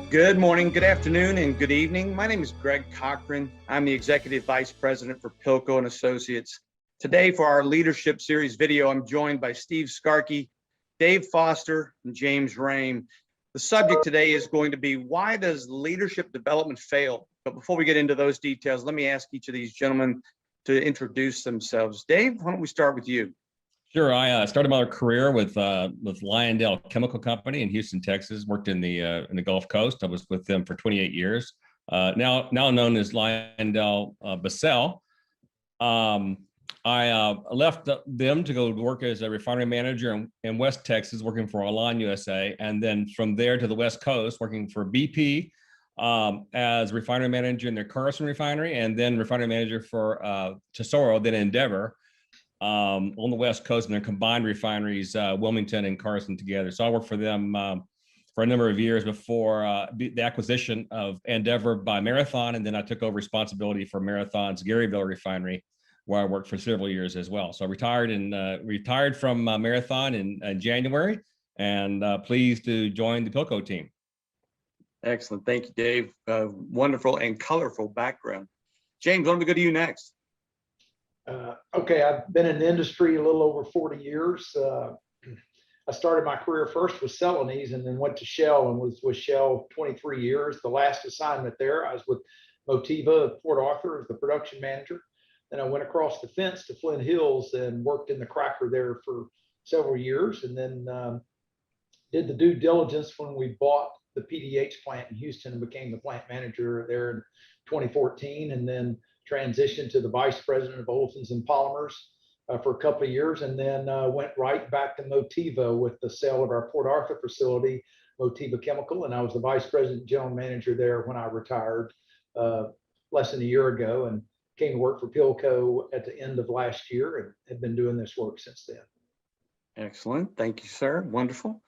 Good morning, good afternoon, and good evening. My name is Greg Cochran. I'm the Executive Vice President for Pilco and Associates. Today for our Leadership Series video, I'm joined by Steve Skarke, Dave Foster, and James Rame. The subject today is going to be, why does leadership development fail? But before we get into those details, let me ask each of these gentlemen to introduce themselves. Dave, why don't we start with you? Sure. I started my career with Lyondell Chemical Company in Houston, Texas. Worked in the Gulf Coast. I was with them for 28 years. Now known as LyondellBasell. I left them to go work as a refinery manager in West Texas, working for Alon USA, and then from there to the West Coast, working for BP as refinery manager in their Carson refinery, and then refinery manager for Tesoro, then Endeavor. On the West Coast, and their combined refineries, Wilmington and Carson together. So I worked for them for a number of years before the acquisition of Endeavor by Marathon, and then I took over responsibility for Marathon's Garyville refinery, where I worked for several years as well. So I retired from Marathon in January, and pleased to join the Pilco team. Excellent, thank you, Dave. Wonderful and colorful background. James, why don't we go to you next? Okay, I've been in the industry a little over 40 years. I started my career first with Celanese and then went to Shell and was with Shell 23 years. The last assignment there, I was with Motiva at Port Arthur as the production manager. Then I went across the fence to Flint Hills and worked in the cracker there for several years, and then did the due diligence when we bought the PDH plant in Houston and became the plant manager there in 2014, and then transitioned to the vice president of olefins and polymers for a couple of years, and then went right back to Motiva with the sale of our Port Arthur facility, Motiva Chemical, and I was the vice president and general manager there when I retired less than a year ago, and came to work for Pilco at the end of last year and have been doing this work since then. Excellent, thank you, sir. Wonderful.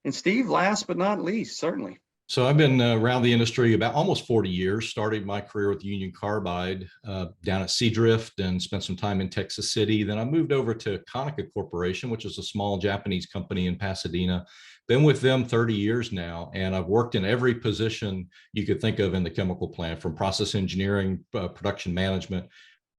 And Steve, last but not least, certainly. So I've been around the industry about almost 40 years, started my career with Union Carbide down at Seadrift and spent some time in Texas City. Then I moved over to Konica Corporation, which is a small Japanese company in Pasadena. Been with them 30 years now, and I've worked in every position you could think of in the chemical plant, from process engineering, production management,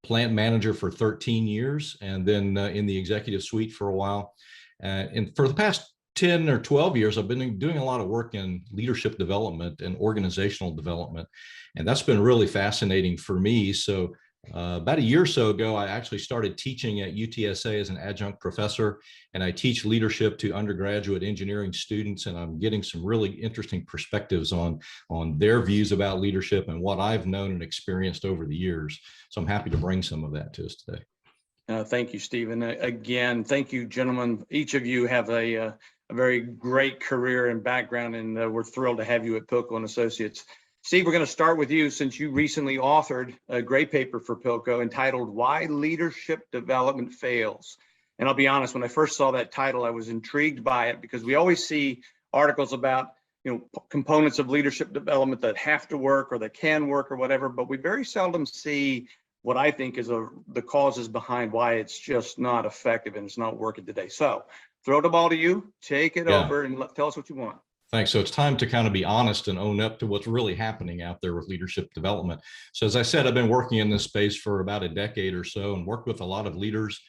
plant manager for 13 years, and then in the executive suite for a while. And for the past 10 or 12 years, I've been doing a lot of work in leadership development and organizational development. And that's been really fascinating for me. So about a year or so ago, I actually started teaching at UTSA as an adjunct professor, and I teach leadership to undergraduate engineering students. And I'm getting some really interesting perspectives on their views about leadership and what I've known and experienced over the years. So I'm happy to bring some of that to us today. Thank you, Stephen. Again, thank you, gentlemen. Each of you have a very great career and background, and we're thrilled to have you at Pilco and Associates. Steve, we're going to start with you, since you recently authored a great paper for Pilco entitled "Why Leadership Development Fails." And I'll be honest, when I first saw that title, I was intrigued by it, because we always see articles about, components of leadership development that have to work or that can work or whatever, but we very seldom see what I think is the causes behind why it's just not effective and it's not working today. So throw the ball to you, take it over, and tell us what you want. Thanks. So it's time to kind of be honest and own up to what's really happening out there with leadership development. So as I said, I've been working in this space for about a decade or so and worked with a lot of leaders,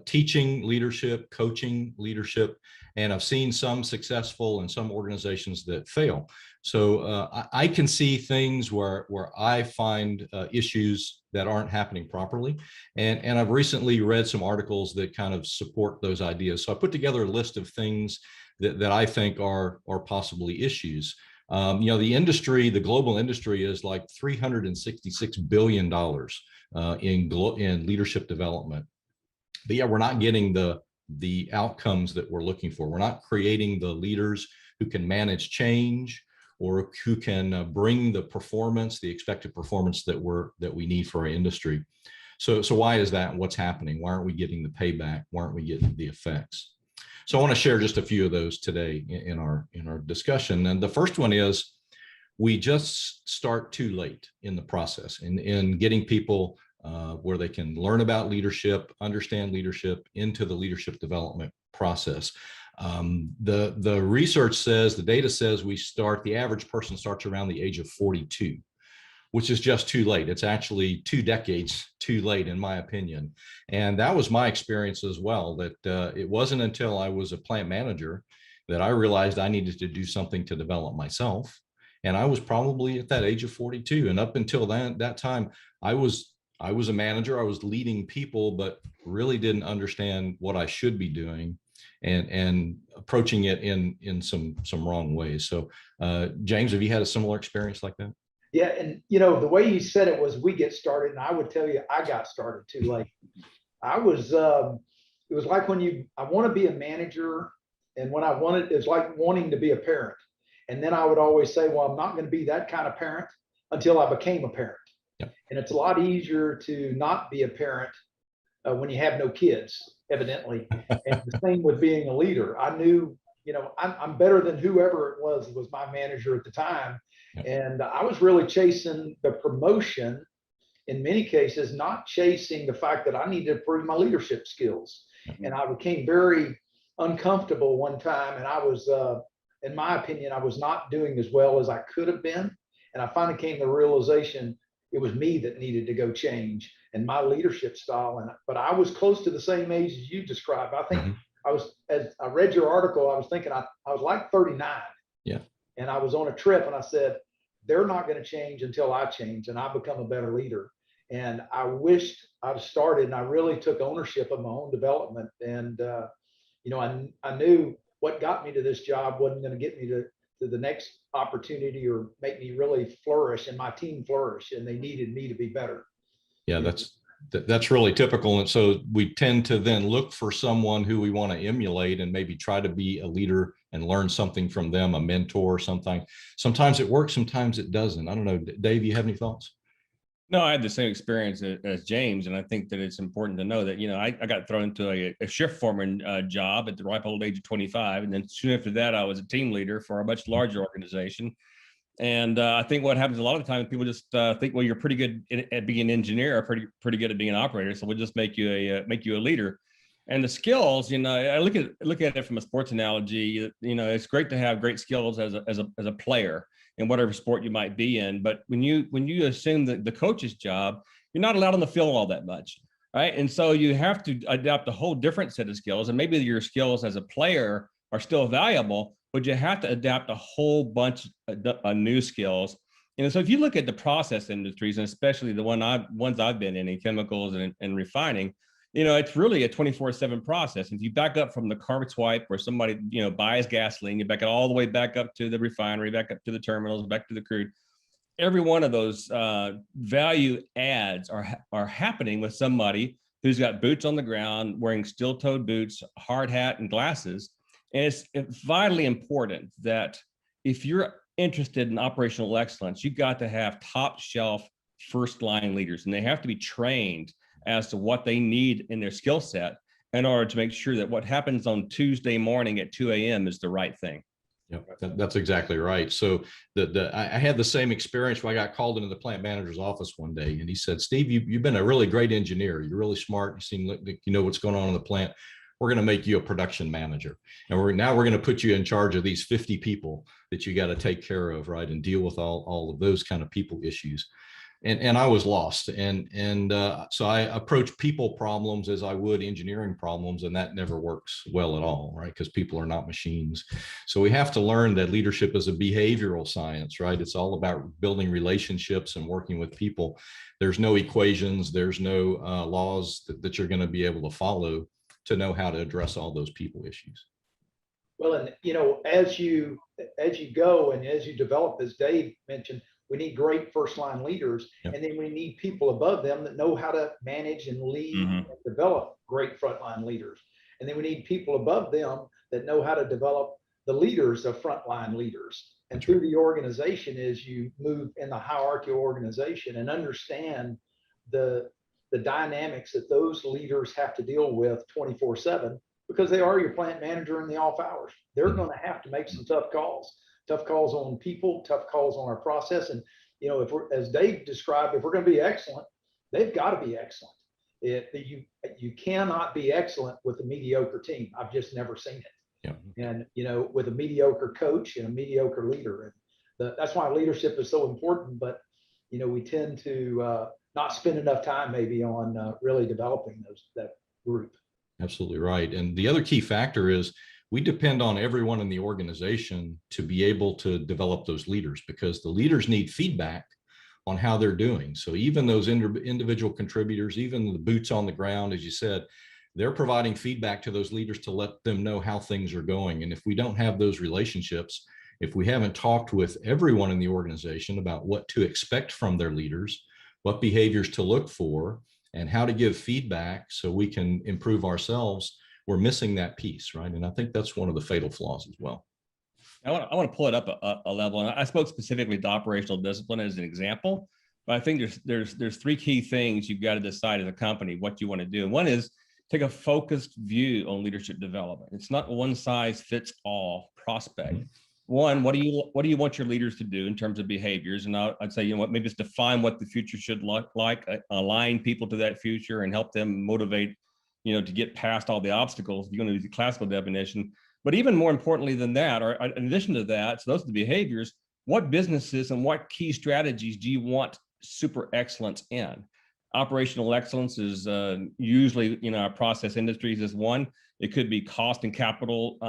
teaching leadership, coaching leadership, and I've seen some successful and some organizations that fail. So I can see things where I find issues that aren't happening properly. And I've recently read some articles that kind of support those ideas. So I put together a list of things that I think are possibly issues. The industry, the global industry, is like $366 billion in leadership development. But yeah, we're not getting the outcomes that we're looking for. We're not creating the leaders who can manage change or who can bring the performance, the expected performance that we need for our industry. So why is that? What's happening? Why aren't we getting the payback? Why aren't we getting the effects? So I want to share just a few of those today in our discussion. And the first one is, we just start too late in the process in getting people where they can learn about leadership, understand leadership, into the leadership development process. The research says, the data says the average person starts around the age of 42, which is just too late. It's actually 2 decades too late, in my opinion. And that was my experience as well, that it wasn't until I was a plant manager that I realized I needed to do something to develop myself. And I was probably at that age of 42. And up until that time, I was a manager, I was leading people, but really didn't understand what I should be doing and approaching it in some wrong ways. So James, have you had a similar experience like that? Yeah, and the way you said it was we get started, and I would tell you I got started too late. I was it was like I want to be a manager, and when I wanted, it's like wanting to be a parent. And then I would always say, well, I'm not going to be that kind of parent until I became a parent. Yep. And it's a lot easier to not be a parent when you have no kids, evidently. And the same with being a leader. I knew, I'm better than whoever it was my manager at the time. Yep. And I was really chasing the promotion in many cases, not chasing the fact that I needed to improve my leadership skills. Mm-hmm. And I became very uncomfortable one time. And I was, in my opinion, I was not doing as well as I could have been. And I finally came to the realization it was me that needed to go change and my leadership style. But I was close to the same age as you described. I think mm-hmm. As I read your article, I was thinking I was like 39. Yeah. And I was on a trip and I said, they're not going to change until I change and I become a better leader. And I wished I'd started, and I really took ownership of my own development. And, I knew what got me to this job wasn't going to get me to the next opportunity or make me really flourish and my team flourish. And they needed me to be better. Yeah, that's really typical. And so we tend to then look for someone who we want to emulate and maybe try to be a leader and learn something from them, a mentor or something. Sometimes it works, sometimes it doesn't. I don't know. Dave, you have any thoughts? No, I had the same experience as James, and I think that it's important to know that, I got thrown into a shift foreman job at the ripe old age of 25. And then soon after that, I was a team leader for a much larger organization. And I think what happens a lot of the time, people just think, well, you're pretty good at being an engineer, or pretty good at being an operator, so we'll just make you a leader. And the skills, I look at it from a sports analogy. It's great to have great skills as a player in whatever sport you might be in. But when you assume the coach's job, you're not allowed on the field all that much, right? And so you have to adapt a whole different set of skills. And maybe your skills as a player are still valuable, but you have to adapt a whole bunch of new skills. And so if you look at the process industries, and especially the ones I've been in chemicals and refining, it's really a 24/7 process. If you back up from the carbon swipe where somebody, buys gasoline, you back it all the way back up to the refinery, back up to the terminals, back to the crude. Every one of those value adds are happening with somebody who's got boots on the ground, wearing steel-toed boots, hard hat, and glasses. And it's vitally important that if you're interested in operational excellence, you got to have top shelf first line leaders, and they have to be trained as to what they need in their skill set in order to make sure that what happens on Tuesday morning at 2 a.m. is the right thing. Yep, that's exactly right. So I had the same experience when I got called into the plant manager's office one day, and he said, "Steve, you've been a really great engineer. You're really smart. You seem like you know what's going on in the plant. We're going to make you a production manager. And we're going to put you in charge of these 50 people that you got to take care of, right? And deal with all of those kind of people issues." And I was lost. And so I approach people problems as I would engineering problems, and that never works well at all, right? Because people are not machines. So we have to learn that leadership is a behavioral science, right? It's all about building relationships and working with people. There's no equations, there's no laws that you're going to be able to follow to know how to address all those people issues. Well, and as you go and as you develop, as Dave mentioned, we need great first line leaders. Yep. And then we need people above them that know how to manage and lead and develop great frontline leaders. And then we need people above them that know how to develop the leaders of frontline leaders. And through the organization, as you move in the hierarchy organization and understand the dynamics that those leaders have to deal with 24/7, because they are your plant manager in the off hours. They're going to have to make some tough calls on people, tough calls on our process. And, if we're, as Dave described, if we're going to be excellent, they've got to be excellent. You cannot be excellent with a mediocre team. I've just never seen it. Yeah. And, with a mediocre coach and a mediocre leader. And that's why leadership is so important. But, we tend to not spend enough time maybe on really developing that group. Absolutely right. And the other key factor is we depend on everyone in the organization to be able to develop those leaders, because the leaders need feedback on how they're doing. So even those individual contributors, even the boots on the ground, as you said, they're providing feedback to those leaders to let them know how things are going. And if we don't have those relationships, if we haven't talked with everyone in the organization about what to expect from their leaders, what behaviors to look for, and how to give feedback so we can improve ourselves, we're missing that piece, right? And I think that's one of the fatal flaws as well. I want to pull it up a level, and I spoke specifically to operational discipline as an example, but I think there's three key things you've got to decide as a company what you want to do. And one is take a focused view on leadership development. It's not one size fits all prospect. Mm-hmm. One, what do you want your leaders to do in terms of behaviors? And I'd say, maybe it's define what the future should look like, align people to that future, and help them motivate, to get past all the obstacles. You're going to use the classical definition. But even more importantly than that, or in addition to that, so those are the behaviors, what businesses and what key strategies do you want super excellence in? Operational excellence is usually, our process industries is one. It could be cost and capital,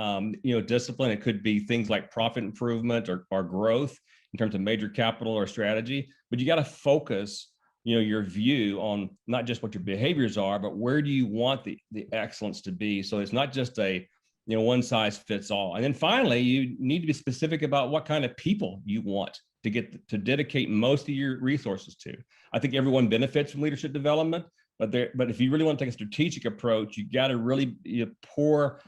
discipline. It could be things like profit improvement or growth in terms of major capital or strategy. But you got to focus, your view on not just what your behaviors are, but where do you want the excellence to be? So it's not just a one size fits all. And then finally, you need to be specific about what kind of people you want to get to dedicate most of your resources to. I think everyone benefits from leadership development, but if you really want to take a strategic approach, you got to really pour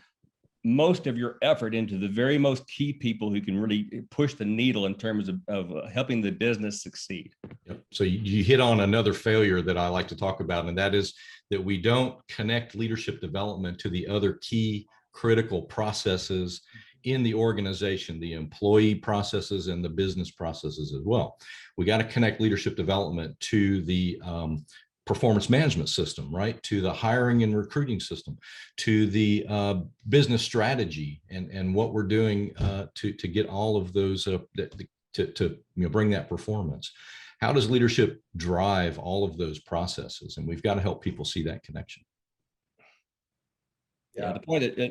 most of your effort into the very most key people who can really push the needle in terms of helping the business succeed. Yep. So you hit on another failure that I like to talk about, and that is that we don't connect leadership development to the other key critical processes in the organization, the employee processes and the business processes as well. We got to connect leadership development to the performance management system, right? To the hiring and recruiting system, to the business strategy and what we're doing to get all of those to bring that performance. How does leadership drive all of those processes? And we've got to help people see that connection. Yeah, the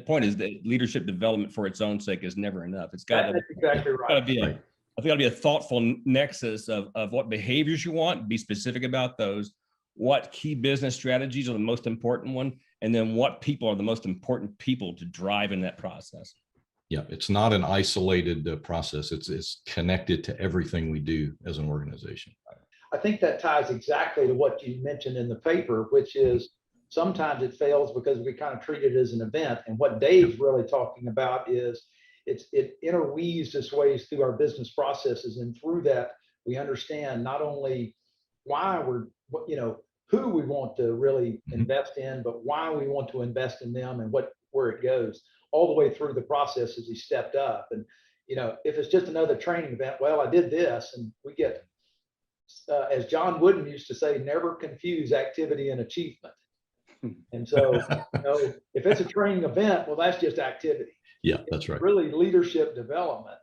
point is that leadership development for its own sake is never enough. It's got to exactly right. I think got to be a thoughtful nexus of what behaviors you want, be specific about those, what key business strategies are the most important one, and then what people are the most important people to drive in that process. Yeah, it's not an isolated process. It's connected to everything we do as an organization. I think that ties exactly to what you mentioned in the paper, which is sometimes it fails because we kind of treat it as an event. And what Dave's really talking about is it interweaves its ways through our business processes. And through that, we understand not only why who we want to really invest in, but why we want to invest in them and where it goes all the way through the process as he stepped up. And, if it's just another training event, well, I did this, and we get, as John Wooden used to say, never confuse activity and achievement. And so, if it's a training event, well, that's just activity. Yeah, that's right. Really, leadership development,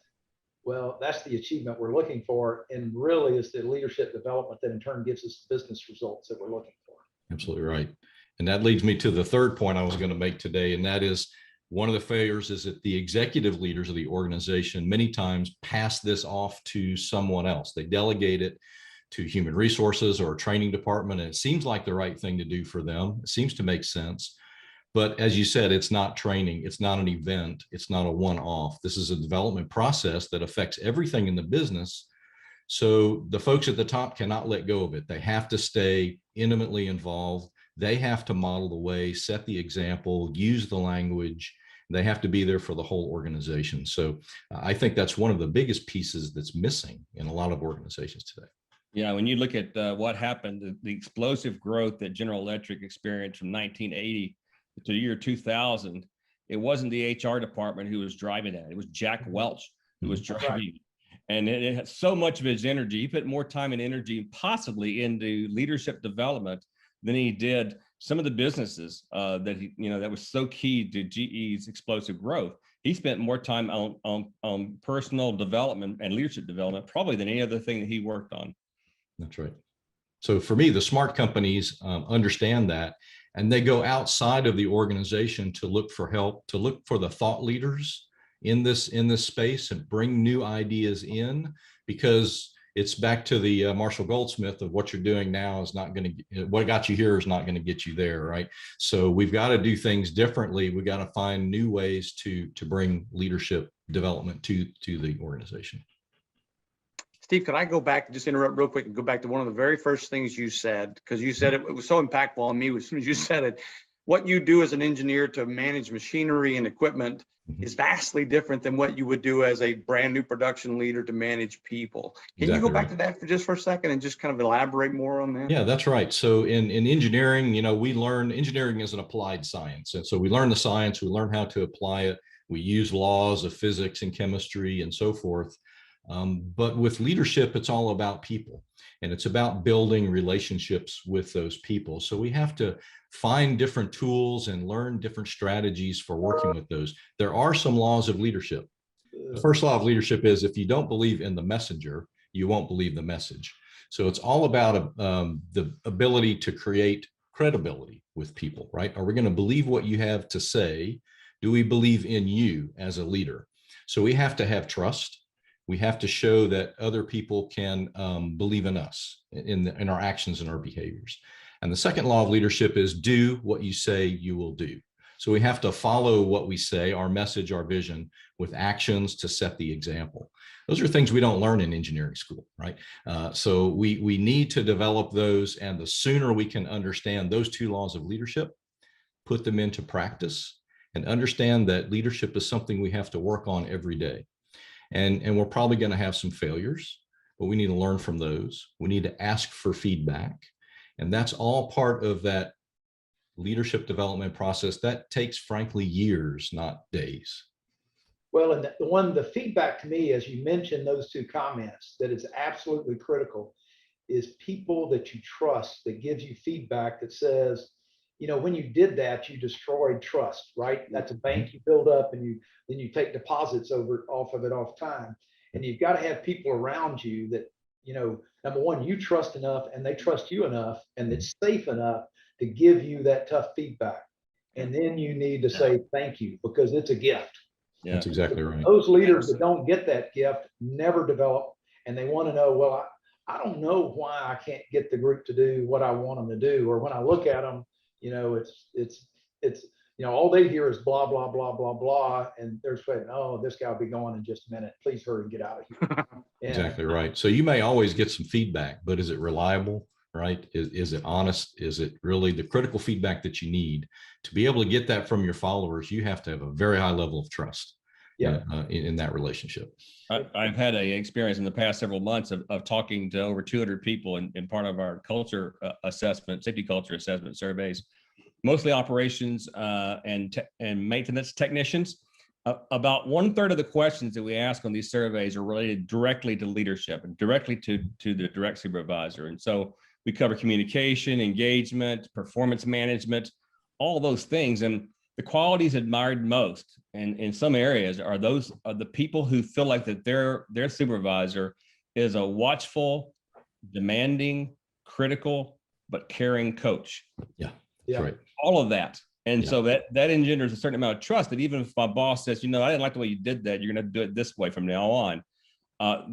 well, that's the achievement we're looking for. And really, it's the leadership development that in turn gives us the business results that we're looking for. Absolutely right. And that leads me to the third point I was going to make today. And that is one of the failures is that the executive leaders of the organization many times pass this off to someone else. They delegate it to human resources or a training department. And it seems like the right thing to do for them. It seems to make sense. But as you said, it's not training. It's not an event. It's not a one-off. This is a development process that affects everything in the business. So the folks at the top cannot let go of it. They have to stay intimately involved. They have to model the way, set the example, use the language. They have to be there for the whole organization. So I think that's one of the biggest pieces that's missing in a lot of organizations today. Yeah, when you look at what happened, the explosive growth that General Electric experienced from 1980 to the year 2000, it wasn't the HR department who was driving that. It was Jack Welch who was driving it. And it had so much of his energy. He put more time and energy possibly into leadership development than he did some of the businesses that he, that was so key to GE's explosive growth. he spent more time on personal development and leadership development probably than any other thing that he worked on. That's right. So for me, the smart companies understand that, and they go outside of the organization to look for help, to look for the thought leaders in this space and bring new ideas in, because it's back to the Marshall Goldsmith of what you're doing now is not going to, what got you here is not going to get you there, right? So we've got to do things differently. We got to find new ways to bring leadership development to the organization. Steve, could I go back, just interrupt real quick and go back to one of the very first things you said, because you said it was so impactful on me as soon as you said it. What you do as an engineer to manage machinery and equipment is vastly different than what you would do as a brand new production leader to manage people. Can you go back to that for a second and just kind of elaborate more on that? Yeah, that's right. So in engineering, we learn engineering is an applied science. And so we learn the science, we learn how to apply it. We use laws of physics and chemistry and so forth. But with leadership, it's all about people, and it's about building relationships with those people. So we have to find different tools and learn different strategies for working with those. There are some laws of leadership. The first law of leadership is if you don't believe in the messenger, you won't believe the message. So it's all about the ability to create credibility with people, right? Are we going to believe what you have to say? Do we believe in you as a leader? So we have to have trust. We have to show that other people can believe in us, in our actions and our behaviors. And the second law of leadership is do what you say you will do. So we have to follow what we say, our message, our vision, with actions to set the example. Those are things we don't learn in engineering school, right? So we need to develop those, and the sooner we can understand those two laws of leadership, put them into practice, and understand that leadership is something we have to work on every day. And we're probably going to have some failures, but we need to learn from those. We need to ask for feedback. And that's all part of that leadership development process that takes, frankly, years, not days. Well, and the feedback to me, as you mentioned those two comments, that is absolutely critical, is people that you trust, that gives you feedback that says, when you did that, you destroyed trust, right? That's a bank you build up, and then you take deposits off of it off time. And you've got to have people around you that, number one, you trust enough and they trust you enough, and it's safe enough to give you that tough feedback. And then you need to say thank you, because it's a gift. Yeah, that's exactly right. Those leaders that don't get that gift never develop, and they want to know, well, I don't know why I can't get the group to do what I want them to do. Or when I look at them, it's all they hear is blah, blah, blah, blah, blah. And they're saying, oh, this guy will be going in just a minute. Please hurry and get out of here. Exactly right. So you may always get some feedback, but is it reliable, right? Is it honest? Is it really the critical feedback that you need to be able to get that from your followers? You have to have a very high level of trust in that relationship. I've had an experience in the past several months of talking to over 200 people in part of our culture assessment, safety culture assessment surveys, mostly operations and maintenance technicians. About 1/3 of the questions that we ask on these surveys are related directly to leadership and directly to the direct supervisor. And so we cover communication, engagement, performance management, all those things. And the qualities admired most in some areas are the people who feel like that their supervisor is a watchful, demanding, critical, but caring coach. Yeah, that's right. All of that. And so that engenders a certain amount of trust that even if my boss says, I didn't like the way you did that, you're going to do it this way from now on.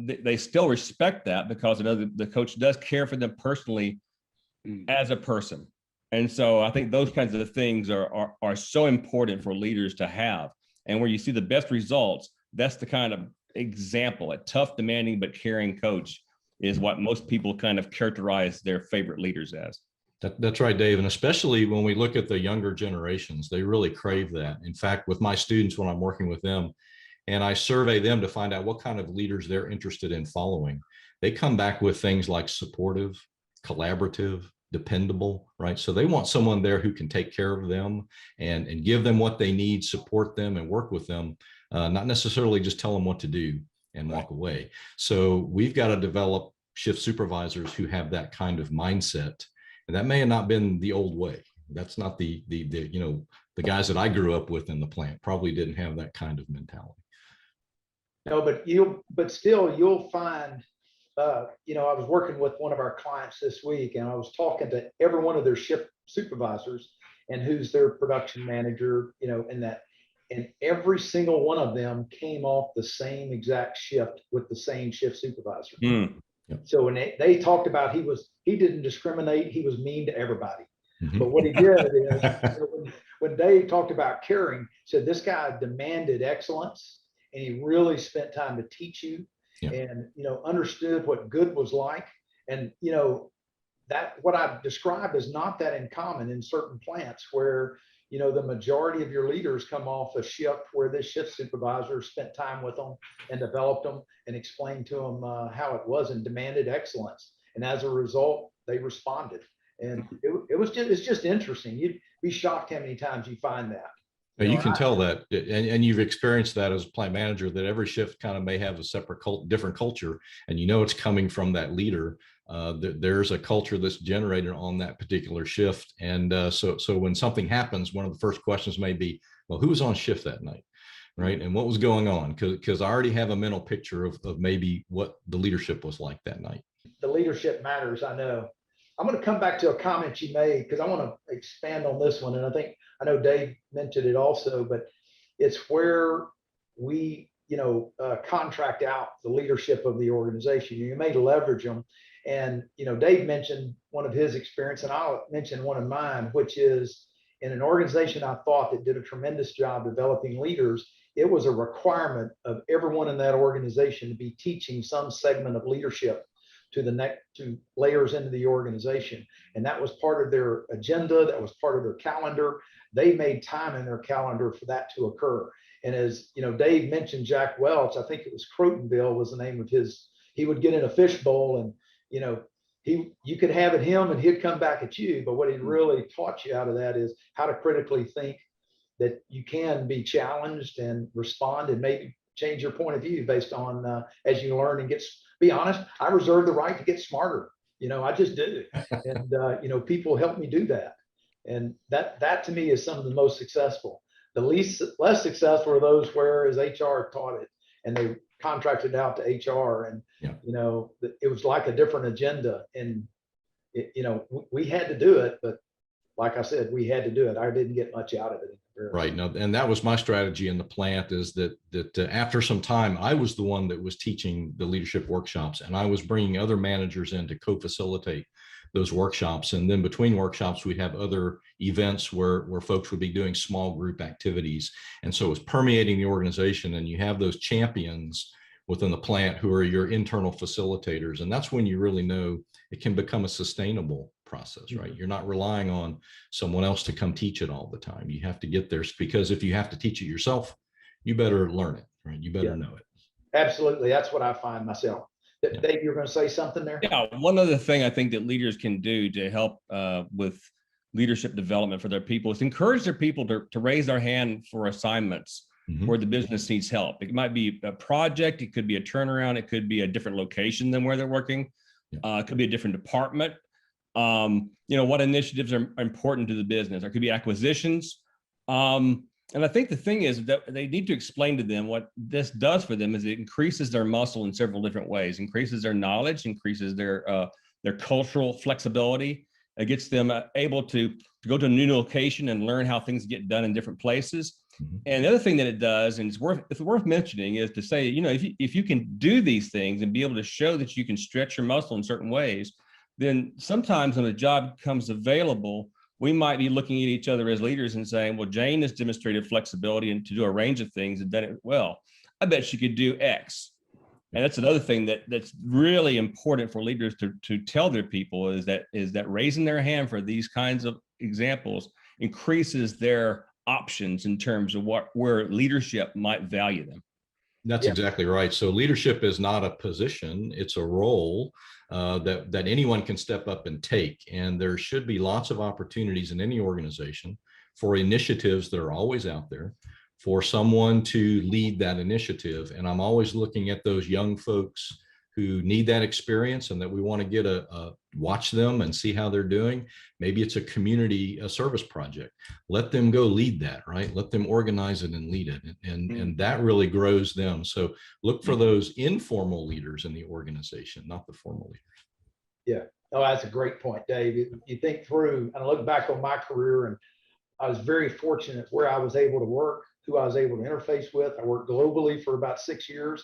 They still respect that because the coach does care for them personally as a person. And so I think those kinds of things are so important for leaders to have. And where you see the best results, that's the kind of example. A tough, demanding, but caring coach is what most people kind of characterize their favorite leaders as. That's right, Dave. And especially when we look at the younger generations, they really crave that. In fact, with my students, when I'm working with them and I survey them to find out what kind of leaders they're interested in following, they come back with things like supportive, collaborative, dependable, right? So they want someone there who can take care of them and give them what they need, support them, and work with them, not necessarily just tell them what to do and walk away. So we've got to develop shift supervisors who have that kind of mindset. And that may have not been the old way. That's not the the guys that I grew up with in the plant probably didn't have that kind of mentality. No, but still you'll find, I was working with one of our clients this week, and I was talking to every one of their shift supervisors and who's their production manager, and every single one of them came off the same exact shift with the same shift supervisor. Mm. So when they talked about he didn't discriminate, he was mean to everybody. Mhm. But what he did is when Dave talked about caring, said this guy demanded excellence, and he really spent time to teach you, Yeah. and understood what good was like. And that what I've described is not that uncommon in certain plants where the majority of your leaders come off a shift where this shift supervisor spent time with them and developed them and explained to them how it was and demanded excellence. And as a result, they responded. And it's just interesting. You'd be shocked how many times you find that. You can tell that, and you've experienced that as a plant manager, that every shift kind of may have a separate different culture, and it's coming from that leader. There's a culture that's generated on that particular shift, and so when something happens, one of the first questions may be, well, who was on shift that night, right? And what was going on? Because I already have a mental picture of maybe what the leadership was like that night. The leadership matters, I know. I'm going to come back to a comment you made because I want to expand on this one. And I know Dave mentioned it also, but it's where we, contract out the leadership of the organization. You may leverage them. And, Dave mentioned one of his experience, and I'll mention one of mine, which is in an organization I thought that did a tremendous job developing leaders. It was a requirement of everyone in that organization to be teaching some segment of leadership to layers into the organization. And that was part of their agenda. That was part of their calendar. They made time in their calendar for that to occur. And as Dave mentioned, Jack Welch, I think it was Crotonville was the name of his, he would get in a fishbowl and, you could have at him and he'd come back at you. But what he really taught you out of that is how to critically think, that you can be challenged and respond and maybe change your point of view based on as you learn and be honest. I reserve the right to get smarter. I just do. And, people help me do that. And that to me is some of the most successful. The less successful are those where as HR taught it and they contracted out to HR and, it was like a different agenda. And, we had to do it, but like I said, we had to do it. I didn't get much out of it. Right. Now, and that was my strategy in the plant, is that after some time, I was the one that was teaching the leadership workshops, and I was bringing other managers in to co-facilitate those workshops. And then between workshops, we'd have other events where folks would be doing small group activities. And so it was permeating the organization, and you have those champions within the plant who are your internal facilitators. And that's when you really know it can become a sustainable process, right? You're not relying on someone else to come teach it all the time. You have to get there, because if you have to teach it yourself, you better learn it, right? You better know it. Absolutely. That's what I find myself. Dave, you're going to say something there? Yeah. One other thing I think that leaders can do to help with leadership development for their people is encourage their people to raise their hand for assignments where the business needs help. It might be a project. It could be a turnaround. It could be a different location than where they're working. It could be a different department. What initiatives are important to the business. There could be acquisitions. And I think the thing is that they need to explain to them what this does for them. Is it increases their muscle in several different ways, increases their knowledge, increases their cultural flexibility. It gets them able to go to a new location and learn how things get done in different places. And the other thing that it does, and it's worth mentioning, is to say, if you can do these things and be able to show that you can stretch your muscle in certain ways, then sometimes when a job comes available, we might be looking at each other as leaders and saying, well, Jane has demonstrated flexibility and to do a range of things and done it well. I bet she could do X. And that's another thing that's really important for leaders to tell their people is that raising their hand for these kinds of examples increases their options in terms of where leadership might value them. That's exactly right. So leadership is not a position, it's a role that anyone can step up and take. And there should be lots of opportunities in any organization for initiatives that are always out there for someone to lead that initiative. And I'm always looking at those young folks who need that experience and that we want to get watch them and see how they're doing. Maybe it's a community service project. Let them go lead that, right? Let them organize it and lead it. And that really grows them. So look for those informal leaders in the organization, not the formal leaders. Yeah. Oh, that's a great point, Dave. You think through, and I look back on my career, and I was very fortunate where I was able to work, who I was able to interface with. I worked globally for about 6 years,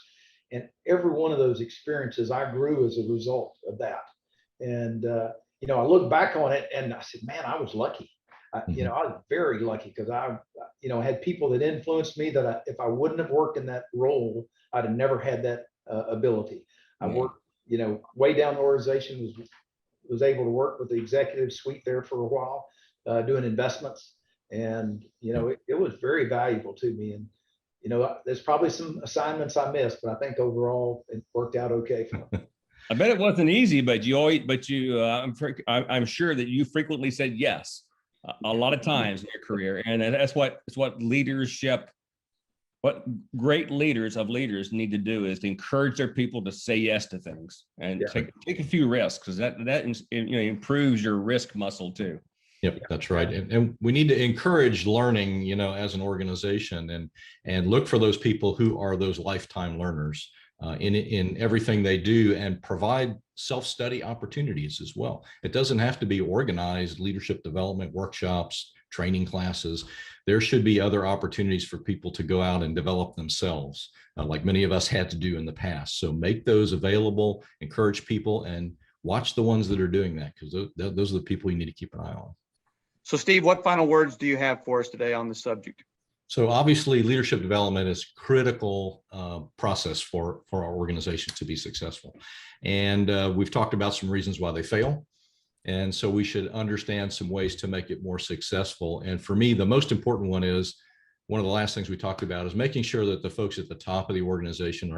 and every one of those experiences, I grew as a result of that. And, I look back on it and I said, man, I was lucky. I was very lucky because I had people that influenced me that if I wouldn't have worked in that role, I'd have never had that ability. I worked, way down the organization, was able to work with the executive suite there for a while, doing investments. And, it was very valuable to me. And, there's probably some assignments I missed, but I think overall it worked out okay for me. I bet it wasn't easy, but I'm sure that you frequently said yes a lot of times in your career. And that's what leadership, what great leaders need to do is to encourage their people to say yes to things and take a few risks, because that improves your risk muscle too. Yep, that's right. And we need to encourage learning, as an organization, and look for those people who are those lifetime learners in everything they do, and provide self-study opportunities as well. It doesn't have to be organized leadership development workshops, training classes. There should be other opportunities for people to go out and develop themselves, like many of us had to do in the past. So make those available, encourage people, and watch the ones that are doing that, because those are the people you need to keep an eye on. So Steve, what final words do you have for us today on this subject? So obviously leadership development is a critical process for our organizations to be successful. And we've talked about some reasons why they fail. And so we should understand some ways to make it more successful. And for me, the most important one is, one of the last things we talked about is making sure that the folks at the top of the organization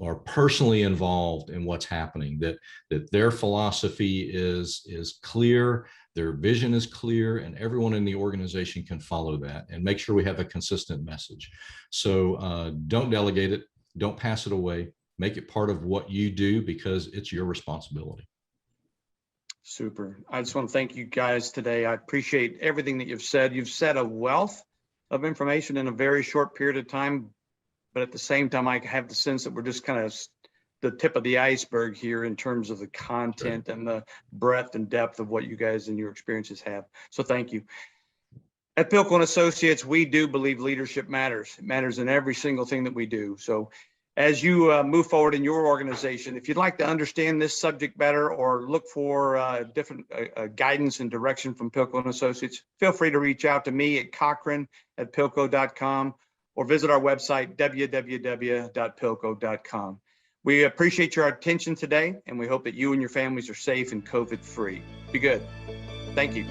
are personally involved in what's happening, that their philosophy is clear, their vision is clear, and everyone in the organization can follow that, and make sure we have a consistent message. So don't delegate it, don't pass it away, make it part of what you do, because it's your responsibility. Super. I just want to thank you guys today. I appreciate everything that you've said. You've said a wealth of information in a very short period of time, but at the same time, I have the sense that we're just kind of the tip of the iceberg here in terms of the content and the breadth and depth of what you guys and your experiences have. So thank you. At Pilko & Associates, we do believe leadership matters. It matters in every single thing that we do. So as you move forward in your organization, if you'd like to understand this subject better or look for different guidance and direction from Pilko & Associates, feel free to reach out to me at cochran@pilko.com or visit our website, www.pilko.com. We appreciate your attention today, and we hope that you and your families are safe and COVID-free. Be good. Thank you.